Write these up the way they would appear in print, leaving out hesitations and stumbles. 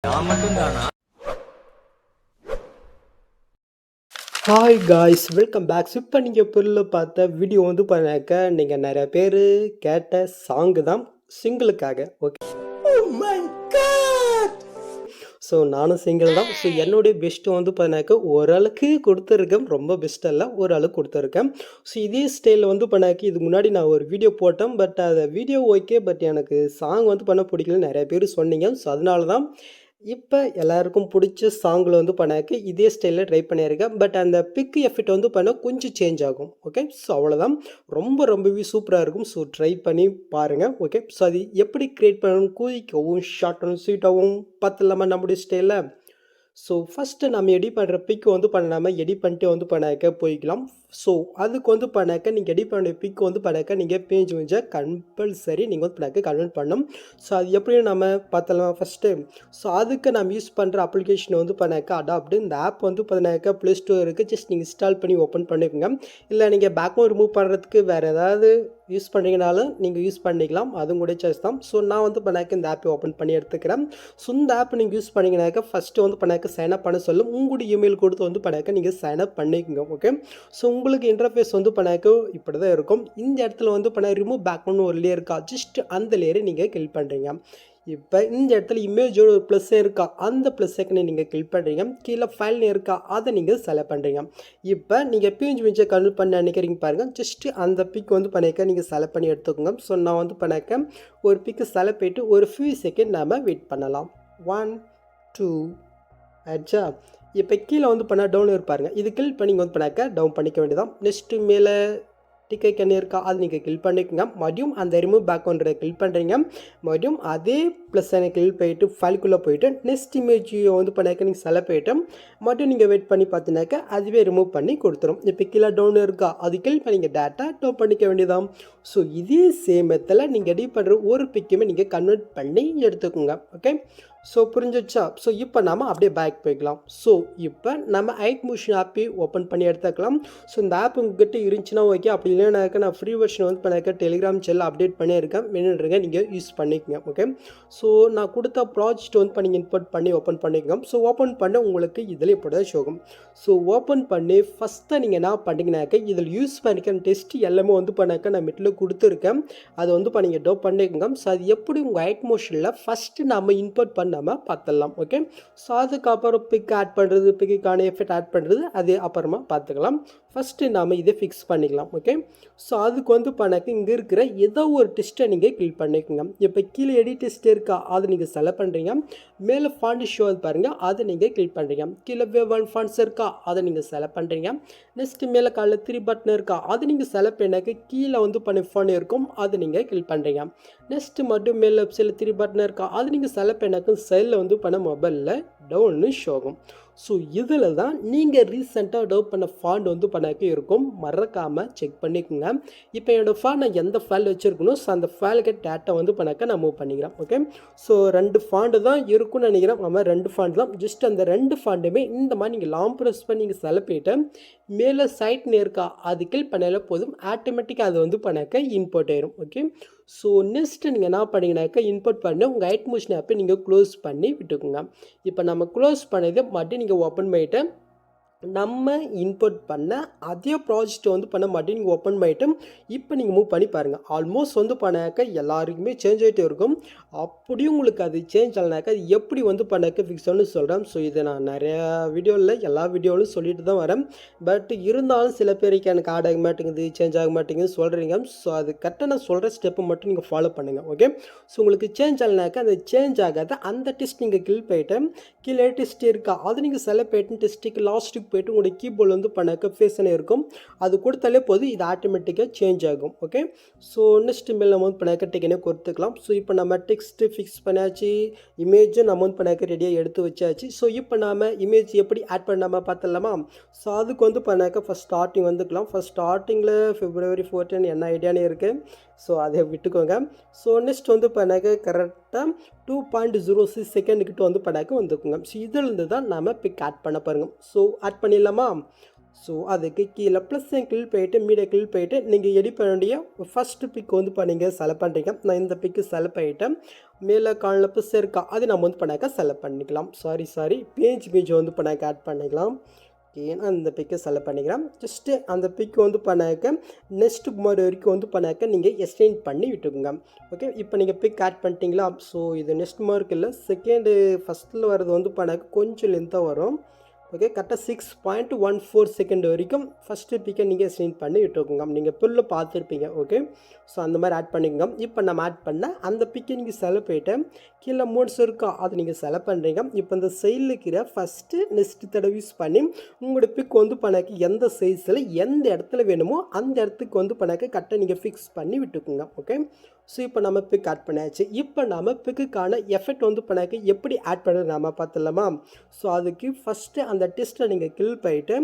நான் மட்டும்தானா? Hi guys, welcome back. இப்போ நீங்கள் பொருளில் பார்த்த வீடியோ வந்து பண்ணாக்க நீங்கள் நிறைய பேர் கேட்ட சாங்கு தான் சிங்கிளுக்காக. ஓகே, ஸோ நானும் சிங்கிள் தான். ஸோ என்னுடைய பெஸ்ட்டு வந்து பண்ணாக்க ஓரளவுக்கு கொடுத்துருக்கேன், ரொம்ப பெஸ்ட் அல்ல, ஓரளவுக்கு கொடுத்துருக்கேன். ஸோ இதே ஸ்டைலில் வந்து பண்ணாக்க இதுக்கு முன்னாடி நான் ஒரு வீடியோ போட்டேன். பட் அதை வீடியோ ஓகே, பட் எனக்கு சாங் வந்து பண்ண பிடிக்கல நிறைய பேர் சொன்னீங்க. ஸோ அதனால தான் இப்போ எல்லாருக்கும் பிடிச்ச சாங்கில் வந்து பண்ணாக்க இதே ஸ்டைலில் ட்ரை பண்ணியிருக்கேன். பட் அந்த பிக் எஃபெக்ட் வந்து பண்ண கொஞ்சம் சேஞ்ச் ஆகும். ஓகே, ஸோ அவ்வளோதான். ரொம்பவே சூப்பராக இருக்கும். ஸோ ட்ரை பண்ணி பாருங்கள். ஓகே, ஸோ அது எப்படி க்ரியேட் பண்ணணும், குயிக்காகவும் ஷார்ட்டாகவும் ஸ்வீட்டாகவும் பார்த்துலாமா நம்முடைய ஸ்டைலில். ஸோ ஃபஸ்ட்டு நம்ம எடிட் பண்ணுற பிக் வந்து பண்ணாமல் எடிட் பண்ணிட்டு வந்து பண்ணாக்க போய்க்கலாம். ஸோ அதுக்கு வந்து பண்ணாக்க நீங்கள் எடிட் பண்ணுற பிக் வந்து பண்ணாக்க நீங்கள் பேஜ் கொஞ்சம் கம்பல்சரி நீங்கள் வந்து பண்ணாக்க கன்வெர்ட் பண்ணணும். ஸோ அது எப்படியும் நம்ம பார்த்தலாம் ஃபஸ்ட்டு. ஸோ அதுக்கு நம்ம யூஸ் பண்ணுற அப்ளிகேஷன் வந்து பண்ணாக்க அடாப்ட். இந்த ஆப் வந்து பண்ணாக்க ப்ளே ஸ்டோர் இருக்குது, ஜஸ்ட் நீங்கள் இன்ஸ்டால் பண்ணி ஓப்பன் பண்ணிக்கோங்க. இல்லை நீங்கள் பேக்ரவுண்ட் ரிமூவ் பண்ணுறதுக்கு வேறு ஏதாவது யூஸ் பண்ணுறீங்கனாலும் நீங்கள் யூஸ் பண்ணிக்கலாம், அதுவும் கூட சாய்ஸ் தான். ஸோ நான் வந்து பண்ணாக்க இந்த ஆப்பை ஓப்பன் பண்ணி எடுத்துக்கிறேன். ஸோ இந்த ஆப் நீங்கள் யூஸ் பண்ணிங்கனாக்க ஃபஸ்ட்டு வந்து பண்ணாக்க சைன் அப் பண்ண சொல்லும். உங்களுடைய இமெயில் கொடுத்து வந்து பண்ணாக்க நீங்கள் சைன் அப் பண்ணிக்கோங்க. ஓகே, ஸோ உங்களுக்கு இன்டர்ஃபேஸ் வந்து பண்ணாக்க இப்படி தான் இருக்கும். இந்த இடத்துல வந்து பண்ண ரிமூவ் பேக்ரவுண்ட் ஒரு லேயர் இருக்கா, ஜஸ்ட் அந்த லேயரை நீங்கள் கிளிக் பண்ணுறீங்க. இப்போ இந்த இடத்துல இமேஜோட ஒரு ப்ளஸ் இருக்கா, அந்த ப்ளஸ் ஐக்கனை நீங்கள் கிளிக் பண்ணுறீங்க. கீழே ஃபைல்னு இருக்கா, அதை நீங்கள் செலக்ட் பண்ணுறீங்க. இப்போ நீங்கள் பிஞ்சை கன்வெர்ட் பண்ண நினைக்கிறீங்க பாருங்கள், ஜஸ்ட்டு அந்த பிக் வந்து பண்ணிக்க நீங்கள் செலக்ட் பண்ணி எடுத்துக்கோங்க. ஸோ நான் வந்து பண்ணாக்க ஒரு பிக்கு செலக்ட் பண்ணிட்டு ஒரு ஃபியூ செகண்ட் நாம் வெயிட் பண்ணலாம். 1 2 ஆச்சா. இப்போ கீழே வந்து பண்ணால் டவுன் இருப்பாருங்க, இது கிளிக் பண்ணி வந்து பண்ணாக்க டவுன் பண்ணிக்க வேண்டியதான். நெக்ஸ்ட்டு மேலே டிக்கெட் கண்ணு இருக்கா, அது நீங்கள் கிளிக் பண்ணிக்கோங்க. மறுபடியும் அந்த ரிமூவ் பேக்ரவுண்டை கிளிக் பண்ணுறீங்க. மறுபடியும் அதே ப்ளஸ் எனக்கு கிளிக் போயிட்டு ஃபைலுக்குள்ளே போயிட்டு நெக்ஸ்ட் இமேஜ் வந்து பண்ணாக்க நீங்கள் செலக்ட் போயிட்டு மறுபடியும் நீங்கள் வெயிட் பண்ணி பார்த்தீங்கன்னாக்கா அதுவே ரிமூவ் பண்ணி கொடுத்துரும். இப்போ கீழே டவுன் இருக்கா, அது கிளிக் பண்ணி நீங்கள் டேட்டா டவுன் பண்ணிக்க வேண்டியதான். ஸோ இதே சேம் மெத்தடில் நீங்கள் எடிட் பண்ணுற ஒரு பிக்குமே நீங்கள் கன்வெர்ட் பண்ணி எடுத்துக்கோங்க. ஓகே, ஸோ புரிஞ்சிச்சா. ஸோ இப்போ நம்ம அப்படியே பேக் போய்க்கலாம். ஸோ இப்போ நம்ம ஐட் மோஷன் ஆப்பை ஓப்பன் பண்ணி எடுத்துக்கலாம். ஸோ இந்த ஆப் உங்ககிட்ட இருந்துச்சுன்னா ஓகே, அப்படி இல்லைனாக்கா நான் ஃப்ரீ வெர்ஷன் வந்து பண்ணாக்க டெலிகிராம் செல்ல அப்டேட் பண்ணியிருக்கேன், வேணுன்றங்க நீங்கள் யூஸ் பண்ணிக்கோங்க. ஓகே, ஸோ நான் கொடுத்த ப்ராஜெக்ட் வந்து பண்ணி இன்புட் பண்ணி ஓப்பன் பண்ணிக்கோங்க. ஸோ ஓப்பன் பண்ண உங்களுக்கு இதில் இப்படி தான் ஷோகும். ஸோ ஓப்பன் பண்ணி ஃபஸ்ட்டு நீங்கள் என்ன பண்ணிங்கனாக்க இதில் யூஸ் பண்ணிக்க டெஸ்ட் எல்லாமே வந்து பண்ணாக்க நான் மிட்டில் கொடுத்துருக்கேன், அதை வந்து நீங்கள் டோ பண்ணிக்கோங்க. ஸோ அது எப்படி உங்கள் ஐட் மோஷனில் ஃபஸ்ட்டு நம்ம இன்புட் பண்ணாமல் பார்த்துடலாம். ஓகே, ஸோ அதுக்கப்புறம் பிக் ஆட் பண்ணுறது, பிக்குக்கான எஃபெக்ட் ஆட் பண்ணுறது அது அப்புறமா பார்த்துக்கலாம். ஃபஸ்ட்டு நாம் இதை ஃபிக்ஸ் பண்ணிக்கலாம். ஓகே, ஸோ அதுக்கு வந்து பண்ணாக்க இங்கே இருக்கிற ஏதோ ஒரு டெஸ்ட்டை நீங்கள் கிளிக் பண்ணிக்கோங்க. இப்போ கீழே எடிட் டெஸ்ட் இருக்கா, அதை நீங்கள் செலக்ட் பண்ணுறீங்க. மேலே ஃபாண்ட் ஷோ பாருங்கள், அதை நீங்கள் கிளிக் பண்ணுறீங்க. கீழே வேவ் ஃபாண்ட்ஸ் இருக்கா, அதை நீங்கள் செலக்ட் பண்ணுறீங்க. நெக்ஸ்ட்டு மேலே காலில் 3 பட்டன் இருக்கா, அது நீங்கள் செலக்ட் பண்ணாக்க கீழே வந்து பண்ணி ஃபோன் இருக்கும், அதை நீங்கள் கிளிக் பண்ணுறீங்க. நெக்ஸ்ட்டு மட்டும் மேலே வெப்சைட்டில் 3 பட்டன் இருக்கா, அது நீங்கள் செலக்ட் பண்ணாக்க சைடில் வந்து பண்ண மொபைலில் டவுன்னு ஷோ ஆகும். ஸோ இதில் தான் நீங்கள் ரீசெண்டாக டவுன் பண்ண ஃபாண்ட் வந்து பண்ணாக்க இருக்கும், மறக்காமல் செக் பண்ணிக்கோங்க. இப்போ என்னோடய ஃபாண்ட் நான் எந்த ஃபைல் வச்சுருக்கணும், ஸோ அந்த ஃபைலுக்கு டேட்டா வந்து பண்ணாக்க நான் மூவ் பண்ணிக்கிறேன். ஓகே, ஸோ 2 ஃபாண்டு தான் இருக்கும்னு நினைக்கிறேன். நம்ம 2 ஃபாண்ட் தான். ஜஸ்ட் அந்த 2 ஃபாண்டுமே இந்த மாதிரி நீங்கள் லாங் ப்ரெஸ் பண்ணி நீங்கள் செலக்ட் பண்ணிட்டு மேலே சைட்னு இருக்கா, அது கிளிக் பண்ணாலே போதும், ஆட்டோமேட்டிக்காக அது வந்து பண்ணாக்க இன்புட் ஆயிரும். ஓகே, ஸோ நெக்ஸ்ட்டு நீங்கள் என்ன பண்ணிங்கனாக்கா இன்புட் பண்ணி உங்கள் ஐட் மோஷன் ஆப்பை நீங்கள் க்ளோஸ் பண்ணி விட்டுக்குங்க. இப்போ நம்ம க்ளோஸ் பண்ணதை மறுபடியும் நீங்கள் ஓப்பன் பண்ணிவிட்டு நம்ம இன்புட் பண்ண அதே ப்ராஜெக்ட் வந்து பண்ண மாட்டேன் நீங்கள் ஓப்பன் பண்ணிவிட்டு இப்போ நீங்கள் மூவ் பண்ணி பாருங்கள். ஆல்மோஸ்ட் வந்து பண்ணாக்க எல்லாருக்குமே சேஞ்ச் ஆகிட்டே இருக்கும். அப்படியும் உங்களுக்கு அது சேஞ்ச் ஆகலைனாக்கா அது எப்படி வந்து பண்ணாக்க ஃபிக்ஸ்னு சொல்கிறேன். ஸோ இதை நான் நிறையா வீடியோவில் எல்லா வீடியோவிலும் சொல்லிட்டு தான் வரேன். பட் இருந்தாலும் சில பேருக்கு எனக்கு ஆட் ஆக மாட்டேங்குது, சேஞ்ச் ஆக மாட்டேங்குதுன்னு சொல்கிறீங்க. ஸோ அது கரெக்டாக நான் சொல்கிற ஸ்டெப்பை மட்டும் நீங்கள் ஃபாலோ பண்ணுங்கள். ஓகே, ஸோ உங்களுக்கு சேஞ்ச் ஆகலைனாக்கா அந்த சேஞ்ச் ஆகாத அந்த டெஸ்ட் நீங்கள் கிளிக் போயிட்டு கீழே டெஸ்ட் இருக்கா, அது நீங்கள் செலக்ட் பண்ணிட்டு டெஸ்ட்டுக்கு லாஸ்ட்டுக்கு போய்ட்டு உங்களுடைய கீபோர்டு வந்து பண்ணாக்க ஃபேஸ்னே இருக்கும், அது கொடுத்தாலே போதும், இது ஆட்டோமேட்டிக்காக சேஞ்ச் ஆகும். ஓகே, ஸோ நெக்ஸ்ட் மேல் நம்ம வந்து பண்ணாக்க டிக்கெனே கொடுத்துக்கலாம். ஸோ இப்போ நம்ம டெக்ஸ்ட்டு ஃபிக்ஸ் பண்ணியாச்சு, இமேஜும் நம்ம வந்து பண்ணாக்க ரெடியாக எடுத்து வச்சாச்சு. ஸோ இப்போ நாம் இமேஜ் எப்படி ஆட் பண்ணாமல் பார்த்துடலாமா. ஸோ அதுக்கு வந்து பண்ணாக்க ஃபஸ்ட் ஸ்டார்டிங் வந்துக்கலாம். ஃபஸ்ட் ஸ்டார்டிங்கில் February 14 என்ன ஐடியானே இருக்குது, ஸோ அதை விட்டுக்கோங்க. ஸோ நெக்ஸ்ட் வந்து பண்ணாக்க கரெக்டாக 2.06 செகண்டுக்கிட்ட வந்து பண்ணாக்க வந்துக்குங்க. ஸோ இதிலிருந்து தான் நாம் பிக் ஆட் பண்ண பாருங்க. ஸோ ஆட் பண்ணிடலாமா. ஸோ அதுக்கு கீழே ப்ளஸ் கிளிக் போயிட்டு மீடியா கிளிக் போயிட்டு நீங்கள் எடிட் பண்ண வேண்டிய ஃபஸ்ட்டு பிக் வந்து நீங்கள் செலக்ட் பண்ணுறீங்க. நான் இந்த பிக்கு செலக்ட் பண்ணிவிட்டேன். மேலே காலில் ப்ளஸ் இருக்கா அது நம்ம வந்து பண்ணாக்க செலக்ட் பண்ணிக்கலாம். சாரி பேஜ் வந்து பண்ணாக்க ஆட் பண்ணிக்கலாம். ஓகே, நான் இந்த பிக்கை செலக்ட் பண்ணிக்கிறேன். ஜஸ்ட்டு அந்த பிக்கு வந்து பண்ணாக்க நெக்ஸ்ட் மாதிரி வரைக்கும் வந்து பண்ணாக்க நீங்கள் எக்ஸ்டெண்ட் பண்ணி விட்டுக்குங்க. ஓகே, இப்போ நீங்கள் பிக் ஆட் பண்ணிட்டீங்களா? ஸோ இது நெக்ஸ்ட் மார்க் இல்லை, செகண்டு ஃபஸ்ட்டில் வர்றது வந்து பண்ணாக்க கொஞ்சம் லென்த்தாக வரும். ஓகே, கரெக்டாக 6.14 செகண்ட் வரைக்கும் ஃபஸ்ட்டு பிக்கை நீங்கள் எக்ஸ்டெண்ட் பண்ணி விட்டுக்குங்க. நீங்கள் புல்ல பார்த்துருப்பீங்க. ஓகே, ஸோ அந்த மாதிரி ஆட் பண்ணிக்கோங்க. இப்போ நம்ம ஆட் பண்ண அந்த பிக்கை நீங்கள் செலக்ட் பண்ணிவிட்டு கீழே மோட்ஸ் இருக்கா அது நீங்கள் செலக்ட் பண்ணுறீங்க. இப்போ இந்த சைடில் இருக்கிற ஃபஸ்ட்டு நெக்ஸ்ட் தடவை யூஸ் பண்ணி உங்களோட பிக் வந்து பண்ணாக்க எந்த சைஸில் எந்த இடத்துல வேணுமோ அந்த இடத்துக்கு வந்து பண்ணாக்க கரெக்டாக நீங்கள் ஃபிக்ஸ் பண்ணி விட்டுக்குங்க. ஓகே, ஸோ இப்போ நம்ம பிக் ஆட் பண்ணியாச்சு. இப்போ நம்ம பிக்குக்கான எஃபெக்ட் வந்து பண்ணாக்க எப்படி ஆட் பண்ணுறது நம்ம பார்த்துடலாமா? ஸோ அதுக்கு ஃபஸ்ட்டு அந்த டெஸ்ட்டை நீங்கள் கிளிக் பண்ணிவிட்டு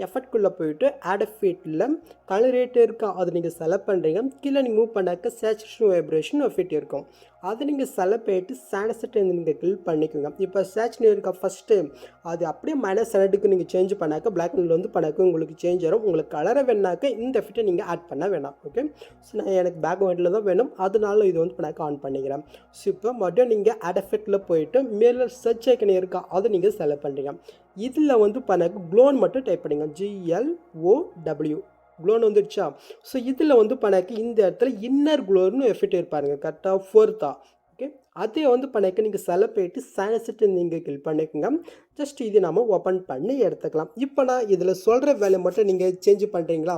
எஃபெக்ட்குள்ளே போயிட்டு ஆட் எஃபெக்ட்டில் கலரேட் இருக்கா அது நீங்கள் செலக்ட் பண்ணுறீங்க. கீழே நீங்கள் மூவ் பண்ணாக்க சேச்சுரேஷன் வைப்ரேஷன் எஃபெக்ட் இருக்கும். அதை நீங்கள் செலக்ட் பண்ணிட்டு சானசெட்டை நீங்கள் கிளிக் பண்ணிக்கோங்க. இப்போ சேச்சுரேஷன் இருக்கா ஃபஸ்ட்டு அது அப்படியே -100க்கு நீங்கள் சேஞ்ச் பண்ணாக்க பிளாக் அண்ட் வந்து பண்ணாக்க உங்களுக்கு சேஞ்ச் ஆகும். உங்களுக்கு கலரை வேணாக்க இந்த எஃபெக்ட்டை நீங்கள் ஆட் பண்ண வேணாம். ஓகே, ஸோ நான் எனக்கு பேக் ஒயிட்டில் தான் வேணும், அதனால இது வந்து பண்ணாக்க ஆன் பண்ணிக்கிறேன். ஸோ இப்போ மறுபடியும் நீங்கள் ஆட் எஃபெக்ட்டில் போயிட்டு மேலே சர்ச் ஐக்கன் இருக்கா அதை நீங்கள் செலக்ட் பண்ணுறீங்க. இதில் வந்து பண்ணாக்க க்ளோன் மட்டும் டைப் பண்ணுங்க. GLOW க்ளோன் வந்துடுச்சா? ஸோ இதில் வந்து பண்ணாக்க இந்த இடத்துல இன்னர் க்ளோன்னு எஃபெக்ட் இருப்பாருங்க கரெக்டாக 4th. ஓகே, அதே வந்து பண்ணாக்க நீங்கள் செலக்ட் பண்ணிட்டு சானசெட்டை நீங்கள் கிளிக் பண்ணிக்கோங்க. ஜஸ்ட் இது நம்ம ஓப்பன் பண்ணி எடுத்துக்கலாம். இப்போ நான் இதில் சொல்கிற வேலையை மட்டும் நீங்கள் சேஞ்ச் பண்ணுறீங்களா?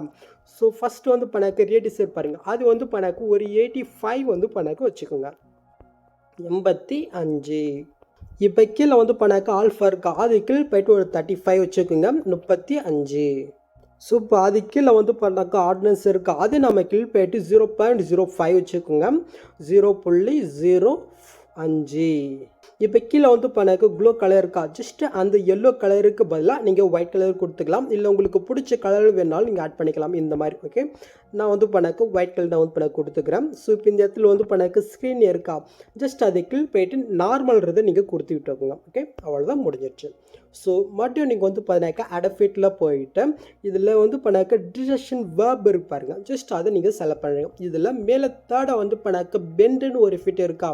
ஸோ ஃபஸ்ட்டு வந்து பண்ணாக்க ரேடியஸ் இருப்பாருங்க அது வந்து பண்ணாக்க ஒரு 85 வந்து பண்ணாக்க வச்சுக்கோங்க. 85. இப்போ கீழே வந்து பண்ணாக்க ஆல்ஃபா இருக்கா அது கீழே போய்ட்டு ஒரு 35 வச்சுக்கோங்க. 35. ஸோ இப்போ அது கீழே வந்து பண்ணாக்க ஆர்டினன்ஸ் இருக்கா அது நம்ம கீழே போய்ட்டு 0.05 வச்சுக்கோங்க. 0.05. இப்போ கீழே வந்து பண்ணாக்க க்ளோ கலர் இருக்கா ஜஸ்ட்டு அந்த எல்லோ கலருக்கு பதிலாக நீங்கள் ஒயிட் கலர் கொடுத்துக்கலாம். இல்லை உங்களுக்கு பிடிச்ச கலர் வேணாலும் நீங்கள் ஆட் பண்ணிக்கலாம் இந்த மாதிரி. ஓகே, நான் வந்து பண்ணாக்க ஒயிட் கலர் நான் வந்து பண்ண கொடுத்துக்கிறேன். ஸோ இப்போ இந்த இடத்துல வந்து பண்ணாக்க ஸ்க்ரீன் இருக்கா ஜஸ்ட் அதை கீழ் போய்ட்டு நார்மல்றதை நீங்கள் கொடுத்து விட்டுக்கோங்க. ஓகே, அவ்வளோதான் முடிஞ்சிடுச்சு. ஸோ மறுபடியும் நீங்கள் வந்து பண்ணாக்க அடஃபிட்டில் போயிட்டு இதில் வந்து பண்ணாக்க டிரெக்ஷன் வேர்ப் இருப்பாருங்க ஜஸ்ட் அதை நீங்கள் செலக்ட் பண்ணுறீங்க. இதில் மேலே தேர்டாக வந்து பண்ணாக்க பெண்டுன்னு ஒரு ஃபிட் இருக்கா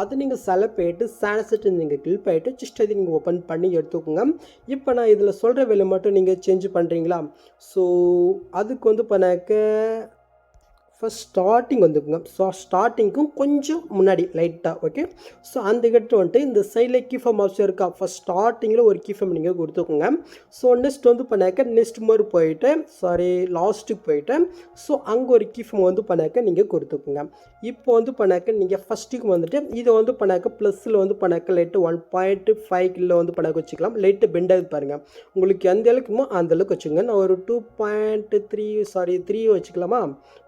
அதை நீங்கள் செலக்ட் பண்ணிட்டு சானசெட்டை நீங்கள் கிளிக் பண்ணிட்டு ஜஸ்ட் அதை நீங்கள் ஓப்பன் பண்ணி எடுத்துக்கோங்க. இப்போ நான் இதில் சொல்கிற வேலை மட்டும் நீங்கள் சேஞ்ச் பண்ணுறீங்களா? ஸோ அதுக்கு வந்து பண்ணாக்க ஃபஸ்ட் ஸ்டார்டிங் வந்துக்குங்க. ஸோ ஸ்டார்டிங்க்கும் கொஞ்சம் முன்னாடி லைட்டாக. ஓகே, ஸோ அந்த கிட்ட வந்துட்டு இந்த சைடில் கீஃபம் ஆப்ஷன் இருக்கா ஃபஸ்ட் ஸ்டார்டிங்கில் ஒரு கீஃபம் நீங்கள் கொடுத்துக்கோங்க. ஸோ நெக்ஸ்ட் வந்து பண்ணாக்க நெக்ஸ்ட் மாதிரி போயிட்டு லாஸ்ட்டுக்கு போயிட்டு ஸோ அங்கே ஒரு கீஃபம் வந்து பண்ணாக்க நீங்கள் கொடுத்துக்கோங்க. இப்போ வந்து பண்ணாக்க நீங்கள் ஃபஸ்ட்டுக்கு வந்துட்டு இதை வந்து பண்ணாக்க ப்ளஸில் வந்து பண்ணாக்க லைட்டு 1.5 கிலோ வந்து பண்ணாக்க வச்சுக்கலாம். லைட்டு பெண்டாக பாருங்கள் உங்களுக்கு எந்த அளவுக்குமோ அந்த அளவுக்கு வச்சுக்கோங்க. நான் ஒரு 2.3 வச்சுக்கலாமா?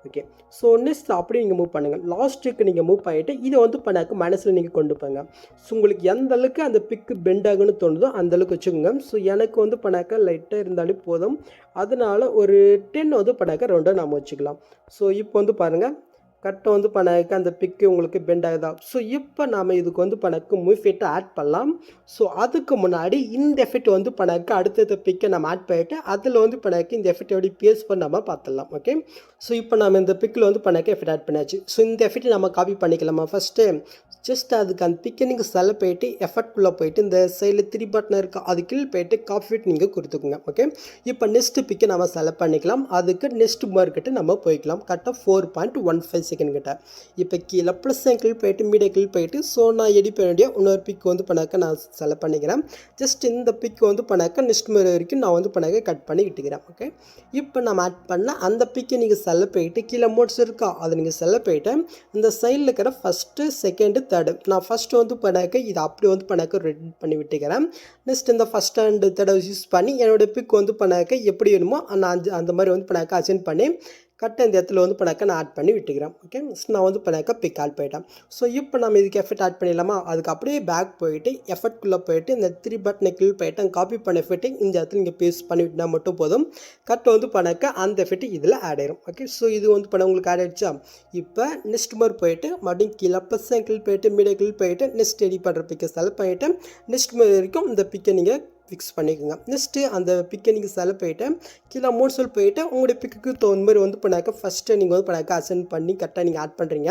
ஓகே, ஸோ நெக்ஸ்ட் அப்படியே நீங்கள் மூவ் பண்ணுங்கள். லாஸ்ட்டுக்கு நீங்கள் மூவ் பண்ணிவிட்டு இதை வந்து பண்ணாக்க மனசில் நீங்கள் கொண்டு போங்க. ஸோ உங்களுக்கு எந்த அளவுக்கு அந்த பிக்கு பெண்ட் ஆகுன்னு தோணுதோ அந்த அளவுக்கு வச்சுக்கோங்க. ஸோ எனக்கு வந்து பண்ணாக்க லைட்டாக இருந்தாலே போதும், அதனால் ஒரு 10 வந்து பண்ணாக்க ரவுண்டாக நாம் வச்சுக்கலாம். ஸோ இப்போ வந்து பாருங்கள் கரெக்டாக வந்து பண்ணாக்க அந்த பிக்கு உங்களுக்கு பெண்ட் ஆகுதா? ஸோ இப்போ நாம் இதுக்கு வந்து பண்ணாக்க மூவ் எஃபெக்ட்டை ஆட் பண்ணலாம். ஸோ அதுக்கு முன்னாடி இந்த எஃபெக்ட் வந்து பண்ணாக்க அடுத்தடுத்த பிக்கை நம்ம ஆட் பண்ணிவிட்டு அதில் வந்து பண்ணாக்க இந்த எஃபெக்ட் எப்படி பேஸ் பண்ண நம்ம பார்த்துடலாம். ஓகே, ஸோ இப்போ நம்ம இந்த பிக்கில் வந்து பண்ணாக்க எஃபெக்ட் ஆட் பண்ணியாச்சு. ஸோ இந்த எஃபெக்ட்டை நம்ம காப்பி பண்ணிக்கலாமா? ஃபஸ்ட்டு ஜஸ்ட் அதுக்கு அந்த பிக்கை நீங்கள் செலக்ட் போயிட்டு எஃபெக்ட்குள்ளே போயிட்டு இந்த சைடில் 3 பட்டன் இருக்கா அது கீழே போயிட்டு காப்பி நீங்கள் கொடுத்துக்கோங்க. ஓகே, இப்போ நெக்ஸ்ட்டு பிக்கை நம்ம செலக்ட் பண்ணிக்கலாம். அதுக்கு நெக்ஸ்ட் மார்க்கெட்டு நம்ம போய்க்கலாம் கரெக்டாக 4.15 செகண்ட் கிட்ட. இப்போ கீழே ப்ளஸ் கிளிக் போயிட்டு மீடியா கிளிக் போயிட்டு ஸோ நான் எடிட் பண்ண வேண்டிய இன்னொரு பிக் வந்து பண்ணாக்க நான் செலக்ட் பண்ணிக்கிறேன். ஜஸ்ட் இந்த பிக் வந்து பண்ணாக்க நெக்ஸ்ட் மாதிரி வரைக்கும் நான் வந்து பண்ணாக்க கட் பண்ணி விட்டுக்கிறேன். ஓகே, இப்போ நம்ம ஆட் பண்ண அந்த பிக்கை நீங்கள் செலக்ட் போயிட்டு கீழே மோட்ஸ் இருக்கா அதை நீங்கள் செலக்ட் போயிட்டு இந்த சைடில் இருக்கிற ஃபஸ்ட்டு செகண்டு தேர்டு நான் ஃபஸ்ட்டு வந்து பண்ணாக்க இதை அப்படி வந்து பண்ணாக்க ரெடி பண்ணி விட்டுக்கிறேன். நெக்ஸ்ட் இந்த ஃபஸ்ட் அண்ட் தேர்டை யூஸ் பண்ணி என்னோடய பிக் வந்து பண்ணாக்க எப்படி வேணுமோ நான் அந்த மாதிரி வந்து பண்ணாக்க அசைன் பண்ணி கரெக்டாக இந்த இடத்துல வந்து பண்ணாக்க நான் ஆட் பண்ணி விட்டுக்கிறேன். ஓகே, நான் வந்து பண்ணாக்க பிக் ஆட் போயிட்டேன். ஸோ இப்போ நம்ம இதுக்கு எஃபெக்ட் ஆட் பண்ணிடலாமா? அதுக்கு அப்படியே பேக் போயிட்டு எஃபெக்ட்குள்ளே போயிட்டு இந்த 3 பட்டனை கிளிக் பண்ணிட்டு காப்பி பண்ண எஃபெக்ட்டை இந்த இடத்துல நீங்கள் பேஸ்ட் பண்ணி விட்டால் மட்டும் போதும். கரெக்டாக வந்து பண்ணாக்க அந்த எஃபெக்ட் இதில் ஆட் ஆயிரும். ஓகே, ஸோ இது வந்து பண்ண உங்களுக்கு ஆட் ஆகிடுச்சா? இப்போ நெக்ஸ்ட் மாதிரி போயிட்டு மறுபடியும் கீழே ப்ளஸ் கிளிக் போயிட்டு மீடியா கிளிக் போயிட்டு நெக்ஸ்ட் எடிட் பண்ணுற பிக்கை செலக்ட் பண்ணிவிட்டு நெக்ஸ்ட் மாதிரி வரைக்கும் இந்த பிக்கை நீங்கள் ஃபிக்ஸ் பண்ணிக்கோங்க. நெக்ஸ்ட்டு அந்த பிக்கை நீங்கள் செலக்ட் பண்ணிவிட்டு கீழே அமௌண்ட் சொல்லி போயிட்டு உங்களுடைய பிக்குக்கு தகுந்த மாதிரி வந்து பண்ணாக்க ஃபஸ்ட்டு நீங்கள் வந்து பண்ணாக்க அசென்ட் பண்ணி கரெக்டாக நீங்கள் ஆட் பண்ணுறீங்க.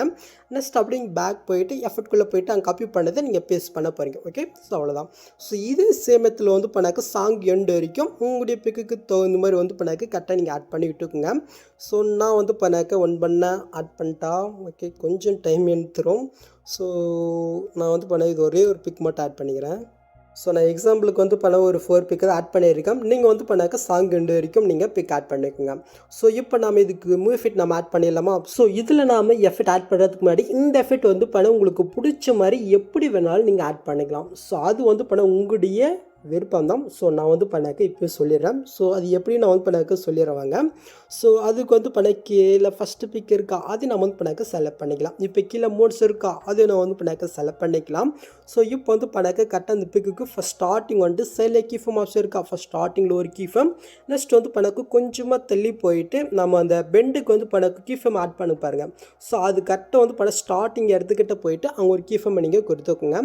நெக்ஸ்ட் அப்படியே பேக் போயிட்டு எஃபர்ட்குள்ளே போயிட்டு அங்கே காப்பி பண்ணதை நீங்கள் பேஸ்ட் பண்ண போகிறீங்க. ஓகே, ஸோ அவ்வளோதான். ஸோ இது சேமத்தில் வந்து பண்ணாக்க சாங் எண்டு வரைக்கும் உங்களுடைய பிக்குக்கு தகுந்த மாதிரி வந்து பண்ணாக்க கரெக்டாக நீங்கள் ஆட் பண்ணி விட்டுக்குங்க. ஸோ நான் வந்து பண்ணாக்க ஒன் பண்ண ஆட் பண்ணிட்டா ஓகே, கொஞ்சம் டைம் எடுத்துரும். ஸோ நான் வந்து பண்ண இது ஒரே ஒரு பிக் மட்டும் ஆட் பண்ணிக்கிறேன். ஸோ நான் எக்ஸாம்பிளுக்கு வந்து பண்ண ஒரு 4 பிக்கு தான் ஆட் பண்ணியிருக்கேன். நீங்கள் வந்து பண்ணாக்க சாங் எண்டு வரைக்கும் நீங்கள் பிக் ஆட் பண்ணிக்கோங்க. ஸோ இப்போ நம்ம இதுக்கு மூவ் எஃபெக்ட் நம்ம ஆட் பண்ணிடலாமா? ஸோ இதில் நாம் எஃபெக்ட் ஆட் பண்ணுறதுக்கு முன்னாடி இந்த எஃபெக்ட் வந்து பண்ண உங்களுக்கு பிடிச்ச மாதிரி எப்படி வேணாலும் நீங்கள் ஆட் பண்ணிக்கலாம். ஸோ அது வந்து பண்ண உங்களுடைய விருப்பம் தான். ஸோ நான் வந்து பண்ணாக்க இப்போ சொல்லிடுறேன். ஸோ அது எப்படி நான் வந்து பண்ணாக்க சொல்லிடுறவாங்க. ஸோ அதுக்கு வந்து பண்ண கீழே ஃபஸ்ட்டு பிக் இருக்கா அது நம்ம வந்து பண்ணாக்க செலக்ட் பண்ணிக்கலாம். இப்போ கீழே மோட்ஸ் இருக்கா அது நான் வந்து பண்ணாக்க செலக்ட் பண்ணிக்கலாம். ஸோ இப்போ வந்து பண்ணாக்க கரெக்டாக அந்த பிக்குக்கு ஃபஸ்ட் ஸ்டார்டிங் வந்துட்டு சைடில் கீஃபம் ஆப்ஷன் இருக்கா, ஃபஸ்ட் ஸ்டார்டிங்கில் ஒரு கீஃபம். நெக்ஸ்ட் வந்து பண்ணாக்க கொஞ்சமாக தள்ளி போயிட்டு நம்ம அந்த பெண்டுக்கு வந்து பண்ணாக்க கீஃபம் ஆட் பண்ண பாருங்கள். ஸோ அது கரெக்டாக வந்து பண்ண ஸ்டார்டிங் இடத்துக்கிட்ட போயிட்டு அங்கே ஒரு கீஃபம் நீங்கள் கொடுத்துக்கோங்க.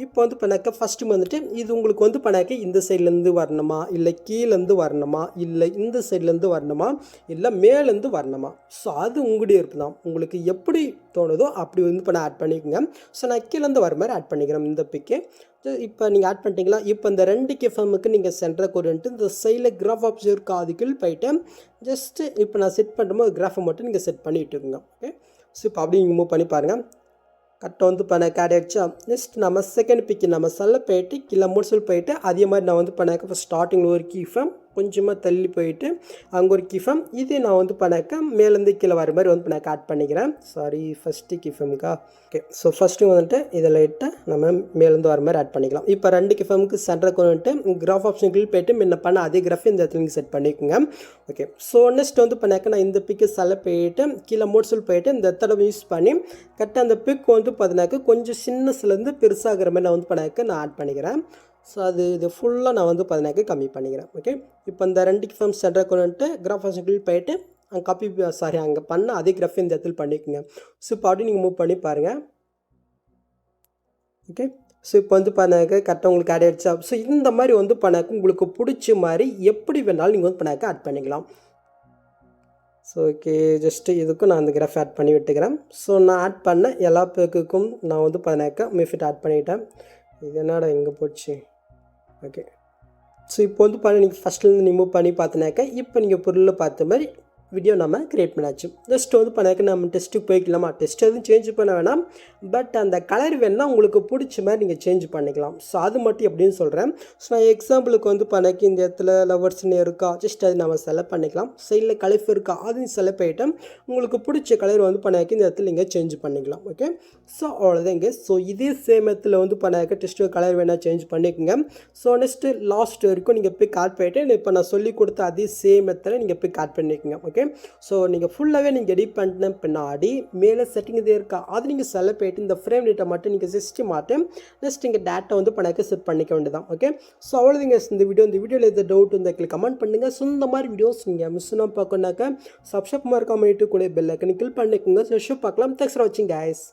இப்போ வந்து பண்ணாக்க ஃபஸ்ட்டு வந்துட்டு இது உங்களுக்கு வந்து பண்ணாக்க இந்த சைட்லேருந்து வரணுமா, இல்லை கீழேருந்து வரணுமா, இல்லை இந்த சைட்லேருந்து வரணுமா, இல்லை மேலேருந்து வரணுமா. ஸோ அது உங்களுடைய விருப்பம் தான். உங்களுக்கு எப்படி தோணுதோ அப்படி வந்து பண்ண ஆட் பண்ணிக்கோங்க. ஸோ நான் கீழேருந்து வர மாதிரி ஆட் பண்ணிக்கிறேன் இந்த பிக்கு. இப்போ நீங்கள் ஆட் பண்ணிட்டீங்களா? இப்போ இந்த 2 கிஃபமுக்கு நீங்கள் சென்டரை கொண்டுட்டு இந்த சைடில் கிராஃப் ஆப்ஷன் இருக்கா அதுக்குள் போயிட்டு ஜஸ்ட்டு இப்போ நான் செட் பண்ணும்போது கிராஃபை மட்டும் நீங்கள் செட் பண்ணி விட்டுருங்க. ஓகே, ஸோ இப்போ அப்படி நீங்கள் மூவ் பண்ணி பாருங்கள். கரெக்டாக வந்து பண்ண கேட் ஆகிடுச்சா? நெக்ஸ்ட் நம்ம செகண்ட் பிக்கு நம்ம செல்ல போயிட்டு கீழே முடிச்சல் போயிட்டு அதே மாதிரி நான் வந்து பண்ணாக்க ஃபஸ்ட் ஸ்டார்டிங்கில் ஒரு கீஃபம் கொஞ்சமாக தள்ளி போயிட்டு அங்கே ஒரு கிஃபம் இது நான் வந்து பண்ணாக்க மேலேருந்து கீழே வர மாதிரி வந்து பண்ணாக்க ஆட் பண்ணிக்கிறேன். சாரி, ஃபஸ்ட்டு கிஃபமுக்கா. ஓகே, ஸோ ஃபஸ்ட்டு வந்துட்டு இதில் இட்டு நம்ம மேலேருந்து வர மாதிரி ஆட் பண்ணிக்கலாம். இப்போ 2 கிஃபமுக்கு சென்டருக்கு வந்துட்டு கிராஃப் ஆப்ஷனுக்கு போயிட்டு முன்ன பண்ண அதே கிராஃப் இந்த இடத்துல நீங்கள் செட் பண்ணிக்கோங்க. ஓகே, ஸோ நெக்ஸ்ட் வந்து பண்ணாக்க நான் இந்த பிக்கு செல்ல போயிட்டு கீழே மோட்ஸில் போயிட்டு இந்த தடவை யூஸ் பண்ணி கரெக்டாக அந்த பிக் வந்து பார்த்தினாக்க கொஞ்சம் சின்னஸ்லேருந்து பெருசாகிற மாதிரி நான் வந்து பண்ணாக்க நான் ஆட் பண்ணிக்கிறேன். ஸோ இது ஃபுல்லாக நான் வந்து பார்த்தினாக்க கம்மி பண்ணிக்கிறேன். ஓகே, இப்போ இந்த 2 கிஃபம் சென்டர் கொண்டுட்டு கிராஃப் ஆப்ஷனுக்கு போயிட்டு அங்கே அங்கே பண்ண அதே கிராஃப் இந்த இடத்துல பண்ணிக்கோங்க. ஸோ இப்போ அப்படி நீங்கள் மூவ் பண்ணி பாருங்கள். ஓகே, ஸோ இப்போ வந்து பண்ணாக்க கரெக்டாக உங்களுக்கு ஆட் ஆகிடுச்சா? ஸோ இந்த மாதிரி வந்து பண்ணாக்க உங்களுக்கு பிடிச்ச மாதிரி எப்படி வேணாலும் நீங்கள் வந்து பண்ணாக்க ஆட் பண்ணிக்கலாம். ஸோ ஓகே, ஜஸ்ட்டு இதுக்கும் நான் அந்த கிராஃப் ஆட் பண்ணி விட்டுக்கிறேன். ஸோ நான் ஆட் பண்ண எல்லா பேக்குக்கும் நான் வந்து பண்ணாக்க மெஃபிட் ஆட் பண்ணிவிட்டேன். இது என்னடா எங்கே போச்சு? ஓகே, ஸோ இப்போ வந்து பண்ண நீங்கள் ஃபஸ்ட்லேருந்து நீங்கள் மூவ் பண்ணி பார்த்தினாக்க இப்போ நீங்கள் பொருளில் பார்த்த மாதிரி வீடியோ நம்ம க்ரியேட் பண்ணாச்சு. ஜஸ்ட் வந்து பண்ணாக்க நம்ம டெஸ்ட்டுக்கு போய்க்கலாமா? டெஸ்ட் எதுவும் சேஞ்ச் பண்ண வேணாம், பட் அந்த கலர் வேணால் உங்களுக்கு பிடிச்ச மாதிரி நீங்கள் சேஞ்ச் பண்ணிக்கலாம். ஸோ அது மட்டும் எப்படின்னு சொல்கிறேன். ஸோ நான் எக்ஸாம்பிளுக்கு வந்து பண்ணாக்க இந்த இடத்துல லவர்ஸ்னு இருக்கா ஜஸ்ட் அது நம்ம செலக்ட் பண்ணிக்கலாம். சைடில் கலர் இருக்கா அதையும் செலக்ட் பண்ணிவிட்டு உங்களுக்கு பிடிச்ச கலர் வந்து பண்ணாக்க இந்த இடத்துல நீங்கள் சேஞ்ச் பண்ணிக்கலாம். ஓகே, ஸோ அவ்வளோதாங்க. ஸோ இதே சேம் இடத்துல வந்து பண்ணாக்க டெஸ்ட்டு கலர் வேணால் சேஞ்ச் பண்ணிக்கோங்க. ஸோ நெக்ஸ்ட்டு லாஸ்ட் வரைக்கும் நீங்கள் பிக் ஆட் பண்ணிவிட்டு இப்போ நான் சொல்லி கொடுத்த அதே சேம் இடத்துல நீங்கள் பிக் ஆட் பண்ணிக்கோங்க. ஓகே, ஸோ நீங்கள் ஃபுல்லாகவே நீங்கள் எடிட் பண்ண பின்னாடி மேலே செட்டிங் இது இருக்கா அது நீங்கள் செலக்ட் பண்ணிட்டு இந்த ஃப்ரேம் ரேட்டை மட்டும் நீங்கள் சிஸ்டம் மாட்டு நெக்ஸ்ட் நீங்கள் டேட்டா வந்து பண்ணாக்க செட் பண்ணிக்க வேண்டியதான். ஓகே, ஸோ அவ்வளோதாங்க இந்த வீடியோவில் எது டவுட் இந்த கமெண்ட் பண்ணுங்கள். ஸோ இந்த மாதிரி வீடியோஸ் நீங்கள் மிஸ்ஸுனா பார்க்கணுனாக்க சப்ஸ்கிரைப் மறக்காம பண்ணிட்டு கூட பெல் ஐக்கனை கிளிக் பண்ணிக்கோங்க. ஸோ ஷோ பார்க்கலாம். தேங்க்ஸ் ஃபார் வாட்சிங் கைஸ்.